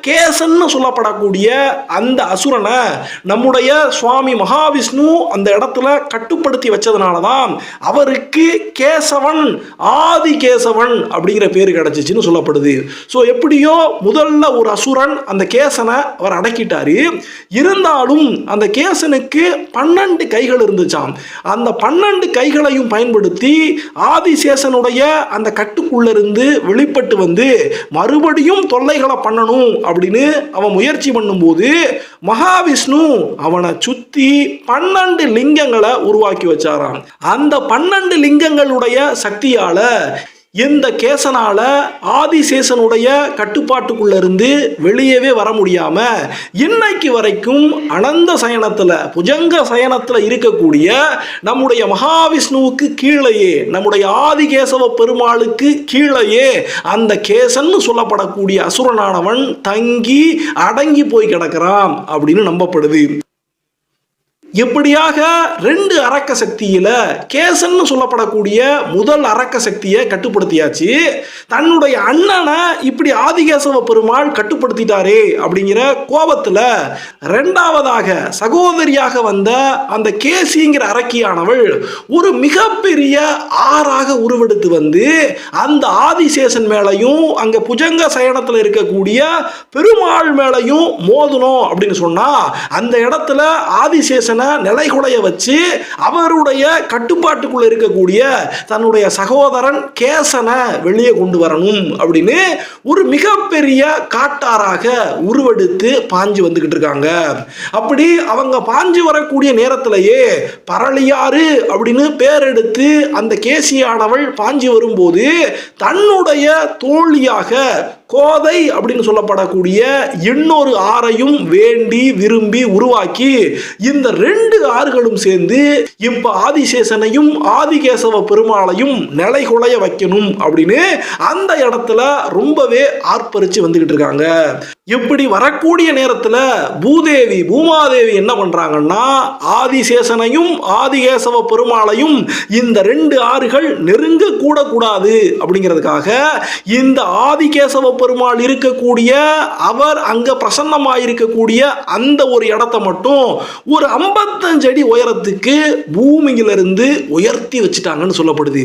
கேசன்னு சொல்லப்படக்கூடிய அந்த அசுரனை நம்முடைய சுவாமி மகாவிஷ்ணு அந்த இடத்துல கட்டுப்படுத்தி வச்சதுனால தான் அவருக்கு கேசவன், ஆதி கேசவன் அப்படிங்கிற பேர் கிடைச்சிச்சுன்னு சொல்லப்படுது. ஸோ எப்படியோ முதல்ல ஒரு அசுரன் அந்த கேசனை அவர் அடக்கிட்டாரு. இருந்தாலும் அந்த கேசனுக்கு 12 கைகள் இருந்துச்சாம். அந்த 12 கைகளையும் பயன்படுத்தி ஆதிசேஷனுடைய அந்த கட்டுக்குள்ள இருந்து வெளிப்பட்டு வந்து மறுபடியும் தொல்லைகளை பண்ணணும் அப்படின்னு அவன் முயற்சி பண்ணும்போது மகாவிஷ்ணு அவனை சுத்தி 12 லிங்கங்களை உருவாக்கி வச்சாராம். அந்த 12 லிங்கங்களுடைய சக்தியால இந்த கேசனால ஆதிசேஷனுடைய கட்டுப்பாட்டுக்குள்ள இருந்து வெளியவே வர முடியாம இன்னைக்கு வரைக்கும் அனந்த சயனத்துல, புஜங்க சயனத்துல இருக்கக்கூடிய நம்முடைய மகாவிஷ்ணுவுக்கு கீழேயே, நம்முடைய ஆதிகேசவ பெருமாளுக்கு கீழேயே அந்த கேசன் சொல்லப்படக்கூடிய அசுரனானவன் தங்கி அடங்கி போய் கிடக்கிறான் அப்படின்னு நம்பப்படுது. எப்படியாக 2 அரக்க சக்தியில கேசன்னு சொல்லப்படக்கூடிய முதல் அரக்க சக்தியை கட்டுப்படுத்தியாச்சு. தன்னுடைய அண்ணனை இப்படி ஆதிகேசவ பெருமாள் கட்டுப்படுத்திட்டாரே அப்படிங்கிற கோபத்துல 2வதாக சகோதரியாக வந்த அந்த கேசிங்கிற அரக்கியானவள் ஒரு மிகப்பெரிய ஆறாக உருவெடுத்து வந்து அந்த ஆதிசேஷன் மேலையும் அங்க புஜங்க சயனத்துல இருக்கக்கூடிய பெருமாள் மேலையும் மோதணும் அப்படின்னு சொன்னா அந்த இடத்துல ஆதிசேஷன் நிலைகுலைய வச்சு அவருடைய கட்டுப்பாட்டுக்குள்ள இருக்கக்கூடிய தன்னுடைய சகோதரன் கேசனை வெளியே கொண்டு வரணும் அப்படின்னு ஒரு மிகப்பெரிய காட்டாராக உருவெடுத்து பாஞ்சு வந்துகிட்டு இருக்காங்க. அப்படி அவங்க பாஞ்சு வரக்கூடிய நேரத்திலேயே பரளியாறு அப்படின்னு பேர் எடுத்து அந்த கேசியானவள் பாஞ்சு வரும்போது தன்னுடைய தோழியாக கோதை அப்படின்னு சொல்லப்படக்கூடிய இன்னொரு ஆறையும் வேண்டி விரும்பி உருவாக்கி இந்த 2 ஆறுகளும் சேர்ந்து இப்ப ஆதிசேஷனையும் ஆதிகேசவ பெருமாளையும் நிலைகுலைய வைக்கணும் அப்படின்னு அந்த இடத்துல ரொம்பவே ஆர்ப்பரிச்சு வந்துகிட்டு இருக்காங்க. இப்படி வரக்கூடிய நேரத்துல பூமாதேவி என்ன பண்றாங்கன்னா ஆதிசேஷனையும் ஆதிகேசவ பெருமாளையும் இந்த 2 ஆறுகள் நெருங்க கூட கூடாது அப்படிங்கிறதுக்காக இந்த ஆதிகேசவ பெருமாள் இருக்கக்கூடிய அவர் அங்க பிரசன்னமாயிருக்கக்கூடிய அந்த ஒரு இடத்தை மட்டும் ஒரு 55 அடி உயரத்துக்கு பூமியிலிருந்து உயர்த்தி வச்சுட்டாங்கன்னு சொல்லப்படுது.